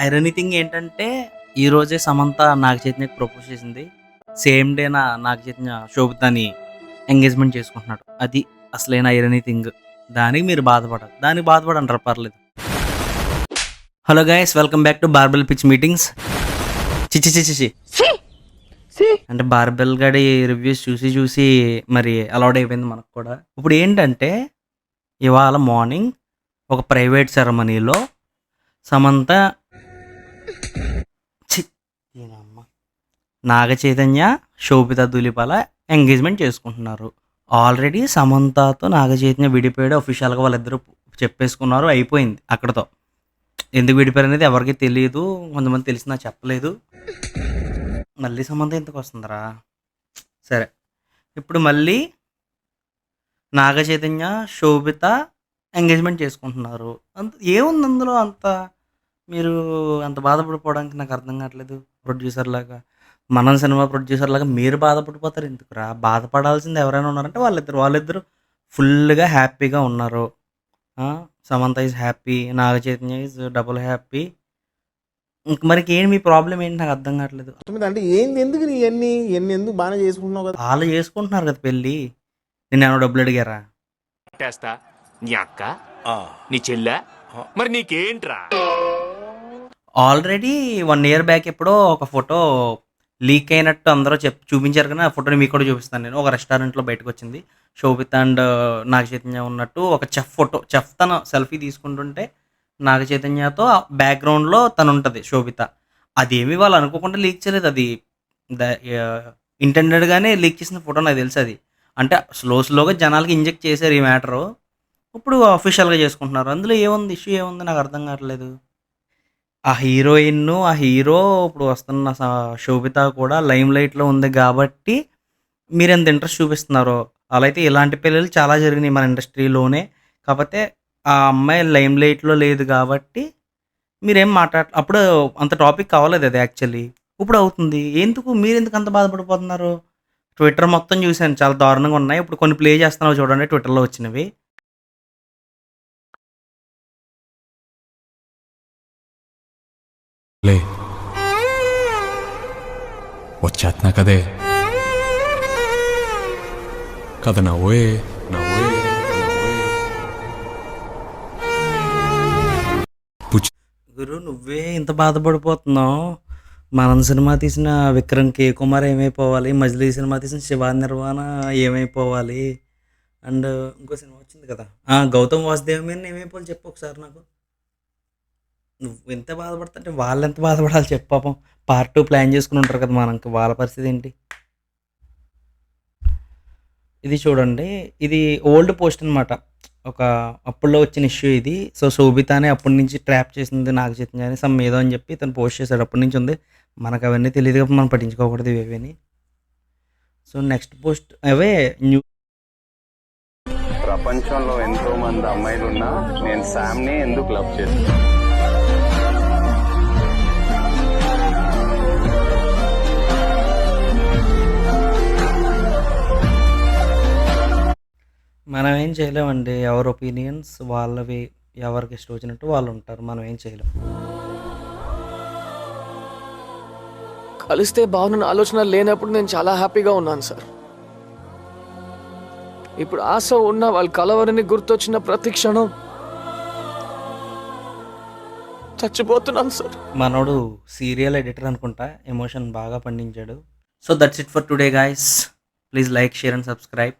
Irony thing ఏంటంటే ఈరోజే సమంత నాగ చైతన్యకి propose చేసింది. Same day Naga Chaitanya శోభితాని engagement చేసుకుంటున్నాడు. అది అసలైన ఐరనీ థింగ్. దానికి మీరు బాధపడరు, దానికి బాధపడంటారు పర్లేదు. Hello guys, welcome back to barbell pitch meetings. చిచి అంటే బార్బెల్ గడి రివ్యూస్ చూసి మరి అలౌడ్ అయిపోయింది మనకు కూడా. ఇప్పుడు ఏంటంటే ఇవాళ మార్నింగ్ ఒక ప్రైవేట్ సెరమనీలో సమంత నాగ చైతన్య శోభిత ధూళిపాల ఎంగేజ్మెంట్ చేసుకుంటున్నారు. ఆల్రెడీ సమంతతో నాగ చైతన్య విడిపోయాడు అఫీషియల్గా, వాళ్ళిద్దరూ చెప్పేసుకున్నారు, అయిపోయింది అక్కడతో. ఎందుకు విడిపోయారు అనేది ఎవరికి తెలియదు, కొంతమంది తెలిసినా చెప్పలేదు. మళ్ళీ సమంత ఎందుకు వస్తుందిరా? సరే, ఇప్పుడు మళ్ళీ నాగ చైతన్య శోభిత ఎంగేజ్మెంట్ చేసుకుంటున్నారు. ఏముంది అందులో అంత మీరు అంత బాధపడిపోవడానికి నాకు అర్థం కావట్లేదు. ప్రొడ్యూసర్ లాగా, మనం సినిమా ప్రొడ్యూసర్ లాగా మీరు బాధపడిపోతారు ఎందుకురా? బాధపడాల్సింది ఎవరైనా ఉన్నారంటే వాళ్ళిద్దరు ఫుల్గా హ్యాపీగా ఉన్నారు. Samantha is happy, Naga Chaitanya is double happy. ఇంక మరికి ఏంటి మీ ప్రాబ్లం ఏంటి నాకు అర్థం కావట్లేదు. అంటే ఏంది, ఎందుకు ఎన్ని ఎందుకు బాగానే చేసుకుంటున్నావు కదా? వాళ్ళు చేసుకుంటున్నారు కదా పెళ్ళి. నేను ఏమైనా డబ్బులు అడిగారా? నీ అక్క నీ చెల్లె మరి నీకేంట్రా? ఆల్రెడీ 1 year బ్యాక్ ఎప్పుడో ఒక ఫోటో లీక్ అయినట్టు అందరూ చూపించారు, కానీ ఆ ఫోటోని మీకు కూడా చూపిస్తాను. నేను ఒక రెస్టారెంట్లో బయటకు వచ్చింది, శోభిత అండ్ నాగ చైతన్య ఉన్నట్టు ఒక చెఫ్ తను సెల్ఫీ తీసుకుంటుంటే నాగ చైతన్యతో బ్యాక్గ్రౌండ్లో తను ఉంటుంది శోభిత. అదేమి వాళ్ళు అనుకోకుండా లీక్ చేయలేదు, అది ఇంటెండెడ్గానే లీక్ చేసిన ఫోటో నాకు తెలుసు. అది అంటే స్లోగా జనాలకి ఇంజెక్ట్ చేశారు ఈ మ్యాటరు. ఇప్పుడు అఫీషియల్గా చేసుకుంటున్నారు. అందులో ఏముంది, ఇష్యూ ఏముంది నాకు అర్థం కావట్లేదు. ఆ హీరోయిన్ ఆ హీరో ఇప్పుడు వస్తున్న శోభిత కూడా లైమ్ లైట్లో ఉంది కాబట్టి మీరు ఎంత ఇంట్రెస్ట్ చూపిస్తున్నారో. అలా అయితే ఇలాంటి పెళ్ళిళ్ళు చాలా జరిగినాయి మన ఇండస్ట్రీలోనే. కాకపోతే ఆ అమ్మాయి లైమ్ లైట్లో లేదు కాబట్టి మీరేం అప్పుడు అంత టాపిక్ కావలేదు అది యాక్చువల్లీ. ఇప్పుడు అవుతుంది. మీరు ఎందుకు అంత బాధపడిపోతున్నారు? ట్విట్టర్ మొత్తం చూశాను, చాలా దారుణంగా ఉన్నాయి. ఇప్పుడు కొన్ని ప్లే చేస్తున్నావు చూడండి, ట్విట్టర్లో వచ్చినవి. లే వచ్చేస్తున్నా కదే కథ నవ్వే గురు, నువ్వే ఇంత బాధపడిపోతున్నావు. మనం సినిమా తీసిన విక్రమ్ కే కుమార్ ఏమైపోవాలి, మజిలీ సినిమా తీసిన శివ నిర్వాణ ఏమైపోవాలి, అండ్ ఇంకో సినిమా వచ్చింది కదా గౌతమ్ వాసుదేవ్ మీద ఏమైపోవాలి చెప్పు ఒకసారి నాకు. నువ్వు ఎంత బాధపడుతుంటే వాళ్ళు ఎంత బాధపడాలి చెప్పు. పాపం పార్ట్ 2 ప్లాన్ చేసుకుని ఉంటారు కదా, మనకి వాళ్ళ పరిస్థితి ఏంటి? ఇది చూడండి, ఇది ఓల్డ్ పోస్ట్ అనమాట, ఒక అప్పుల్లో వచ్చిన ఇష్యూ ఇది. సో శోభితానే అప్పటి నుంచి ట్రాప్ చేసింది నాగ చైతన్య అని సమ్ ఏదో అని చెప్పి తను పోస్ట్ చేశాడు. అప్పటి నుంచి ఉంది, మనకు అవన్నీ తెలియదు కాబట్టి మనం పట్టించుకోకూడదు ఇవేని. సో నెక్స్ట్ పోస్ట్ అవే న్యూ. ప్రపంచంలో ఎంతో మంది అమ్మాయిలు ఉన్నా నేను శామ్ని ఎందుకు లవ్ చేస్తాను? మనం ఏం చేయలేమండి, ఎవరి ఒపీనియన్స్ వాళ్ళవి, ఎవరికి ఇష్టం వచ్చినట్టు వాళ్ళు ఉంటారు, మనం ఏం చేయలేం. కలిస్తే బాగున్న ఆలోచన లేనప్పుడు నేను చాలా హ్యాపీగా ఉన్నాను సార్. ఇప్పుడు ఆశ ఉన్న వాళ్ళు కలవరని గుర్తొచ్చిన ప్రతి క్షణం చచ్చిపోతున్నాను సార్. మనోడు సీరియల్ ఎడిటర్ అనుకుంటా, ఎమోషన్ బాగా పండించాడు. So that's it for today guys. Please like, share and subscribe.